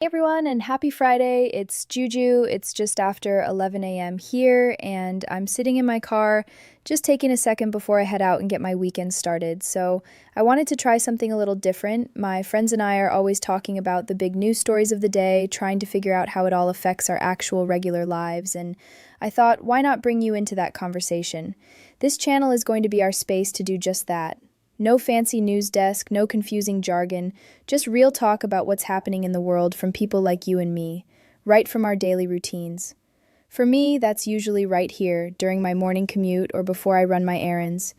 Hey everyone, and happy Friday. It's Juju. It's just after 11 a.m. here, and I'm sitting in my car just taking a second before I head out and get my weekend started. So, I wanted to try something a little different. My friends and I are always talking about the big news stories of the day, trying to figure out how it all affects our actual regular lives, and I thought, why not bring you into that conversation? This channel is going to be our space to do just that. No fancy news desk, no confusing jargon, just real talk about what's happening in the world from people like you and me, right from our daily routines. For me, that's usually right here, during my morning commute or before I run my errands.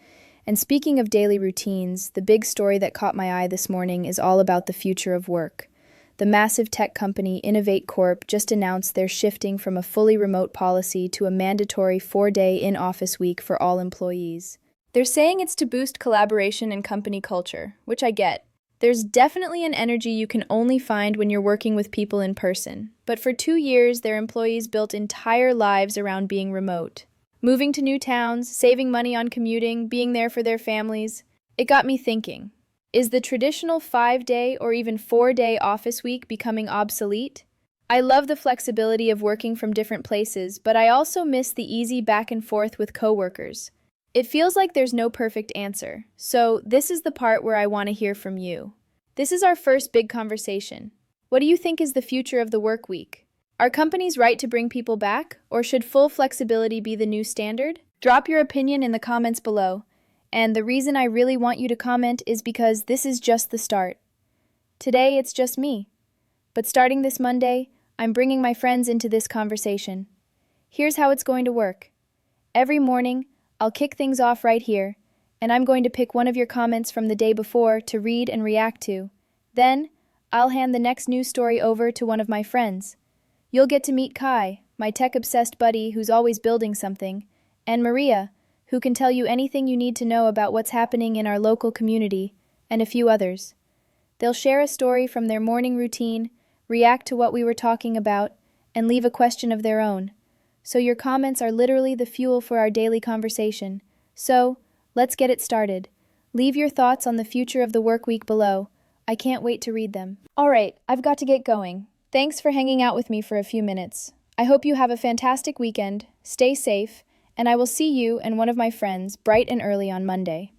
And speaking of daily routines, the big story that caught my eye this morning is all about the future of work. The massive tech company Innovate Corp just announced they're shifting from a fully remote policy to a mandatory 4-day in-office week for all employees. They're saying it's to boost collaboration and company culture, which I get. There's definitely an energy you can only find when you're working with people in person. But for 2 years, their employees built entire lives around being remote. Moving to new towns, saving money on commuting, being there for their families. It got me thinking, is the traditional 5-day or even 4-day office week becoming obsolete? I love the flexibility of working from different places, but I also miss the easy back and forth with coworkers. It feels like there's no perfect answer, so this is the part where I want to hear from you. This is our first big conversation. What do you think is the future of the work week? Are companies right to bring people back, or should full flexibility be the new standard? Drop your opinion in the comments below. And the reason I really want you to comment is because this is just the start. Today, it's just me. But starting this Monday, I'm bringing my friends into this conversation. Here's how it's going to work. Every morning, I'll kick things off right here, and I'm going to pick one of your comments from the day before to read and react to. Then, I'll hand the next news story over to one of my friends. You'll get to meet Kai, my tech-obsessed buddy who's always building something, and Maria, who can tell you anything you need to know about what's happening in our local community, and a few others. They'll share a story from their morning routine, react to what we were talking about, and leave a question of their own. So your comments are literally the fuel for our daily conversation. So, let's get it started. Leave your thoughts on the future of the work week below. I can't wait to read them. Alright, I've got to get going. Thanks for hanging out with me for a few minutes. I hope you have a fantastic weekend, stay safe, and I will see you and one of my friends bright and early on Monday.